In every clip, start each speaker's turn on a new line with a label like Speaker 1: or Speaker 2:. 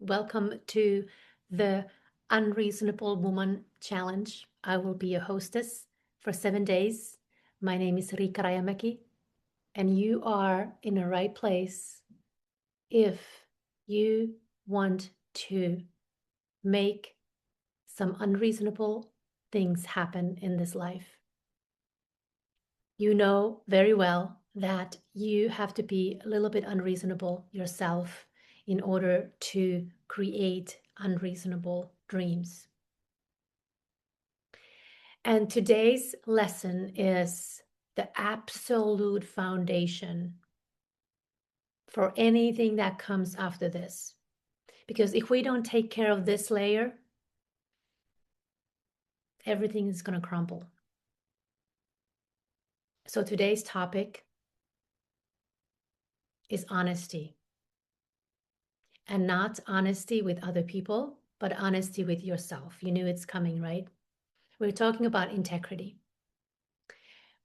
Speaker 1: Welcome to the Unreasonable Woman Challenge. I will be your hostess for 7 days. My name is Riikka Rajamäki, and you are in the right place if you want to make some unreasonable things happen in this life. You know very well that you have to be a little bit unreasonable yourself in order to create unreasonable dreams. And today's lesson is the absolute foundation for anything that comes after this. Because if we don't take care of this layer, everything is going to crumble. So today's topic is honesty. And not honesty with other people, but honesty with yourself. You knew it's coming, right? We're talking about integrity.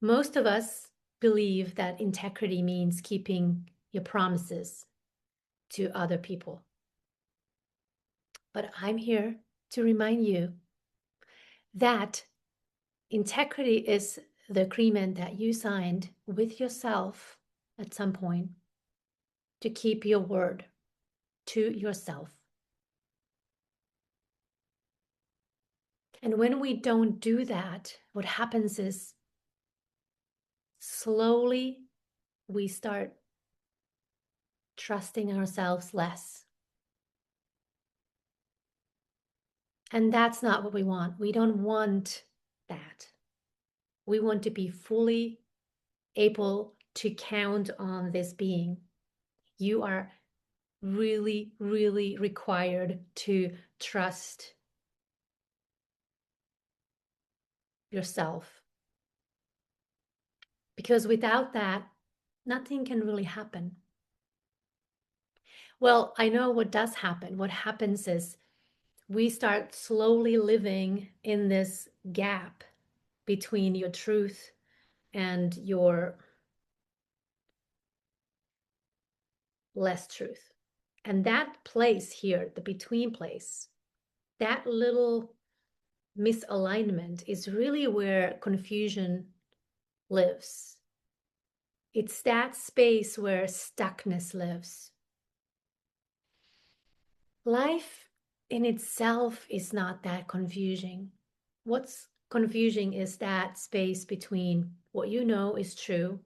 Speaker 1: Most of us believe that integrity means keeping your promises to other people. But I'm here to remind you that integrity is the agreement that you signed with yourself at some point to keep your word to yourself. And when we don't do that, what happens is slowly we start trusting ourselves less. And that's not what we want. We don't want that. We want to be fully able to count on this being. You are really, really required to trust yourself. Because without that, nothing can really happen. Well, I know what does happen. What happens is we start slowly living in this gap between your truth and your less truth. And that place here, the between place, that little misalignment is really where confusion lives. It's that space where stuckness lives. Life in itself is not that confusing. What's confusing is that space between what you know is true,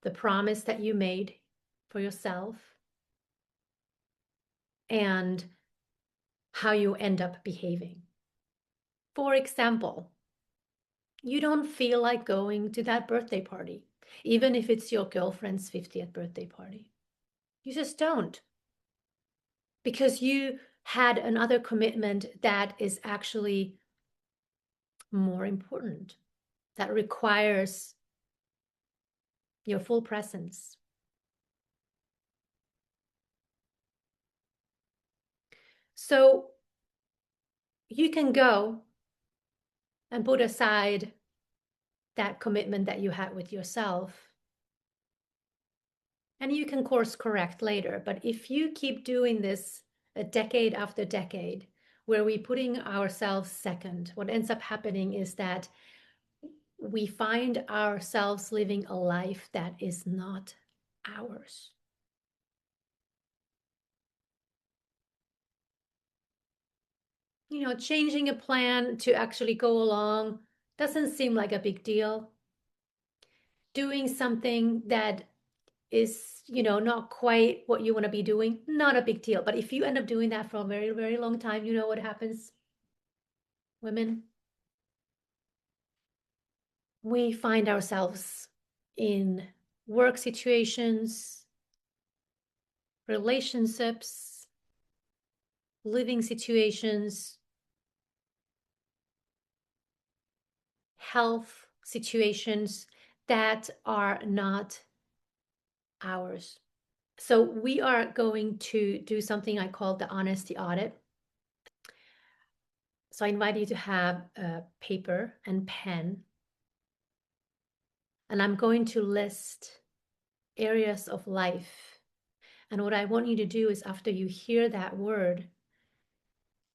Speaker 1: the promise that you made for yourself, and how you end up behaving. For example, you don't feel like going to that birthday party, even if it's your girlfriend's 50th birthday party. You just don't. Because you had another commitment that is actually more important, that requires your full presence. So you can go and put aside that commitment that you had with yourself, and you can course correct later. But if you keep doing this a decade after decade, where we're putting ourselves second, what ends up happening is that we find ourselves living a life that is not ours. You know, changing a plan to actually go along doesn't seem like a big deal. Doing something that is, you know, not quite what you want to be doing, not a big deal. But if you end up doing that for a very, very long time, you know what happens? Women, we find ourselves in work situations, relationships, living situations, health situations that are not ours. So we are going to do something I call the honesty audit. So I invite you to have a paper and pen. And I'm going to list areas of life And what I want you to do is after you hear that word,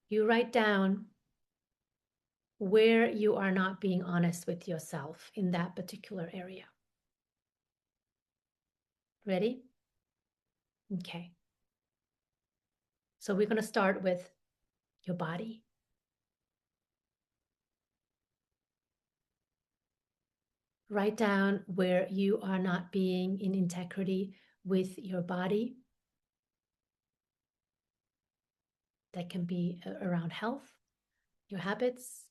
Speaker 1: you write down where you are not being honest with yourself in that particular area. Ready? Okay. So we're going to start with your body. Write down where you are not being in integrity with your body. That can be around health, your habits.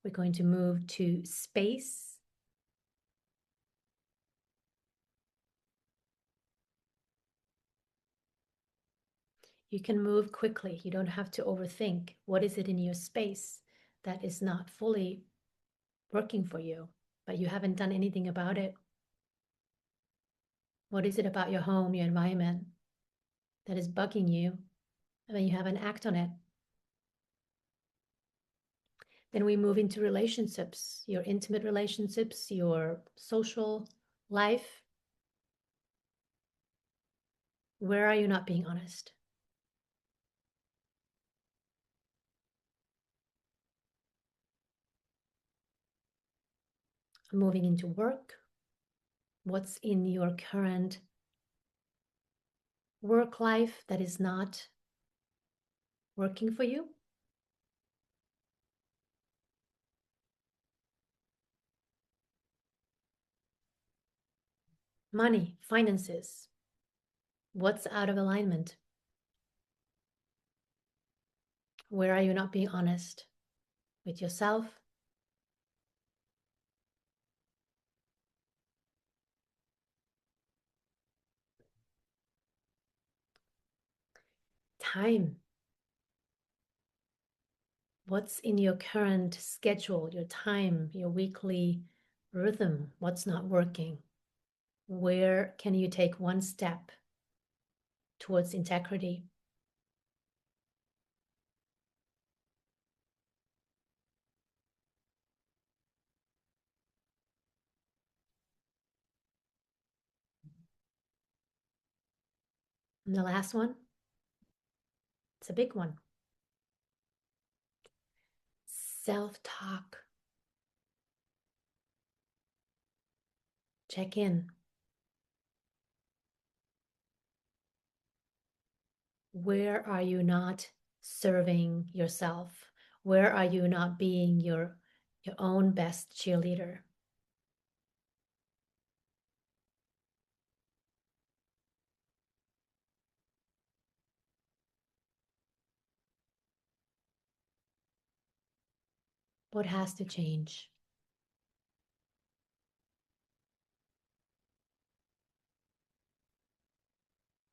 Speaker 1: We're going to move to space. You can move quickly. You don't have to overthink. What is it in your space that is not fully working for you, but you haven't done anything about it? What is it about your home, your environment that is bugging you, and then you haven't acted on it? Then we move into relationships, your intimate relationships, your social life. Where are you not being honest? Moving into work. What's in your current work life that is not working for you? Money, finances. What's out of alignment? Where are you not being honest with yourself? Time. What's in your current schedule, your time, your weekly rhythm? What's not working? Where can you take one step towards integrity? And the last one, it's a big one. Self-talk. Check in. Where are you not serving yourself? Where are you not being your own best cheerleader? What has to change?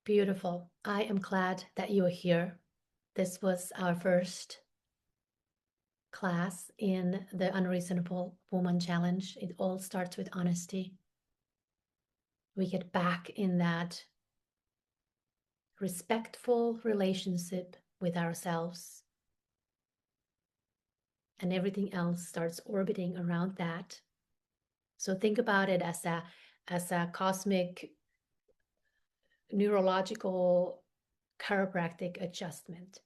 Speaker 1: Beautiful. I am glad that you're here. This was our first class in the Unreasonable Woman Challenge. It all starts with honesty. We get back in that respectful relationship with ourselves, and everything else starts orbiting around that. So think about it as a cosmic neurological chiropractic adjustment.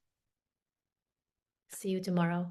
Speaker 1: See you tomorrow.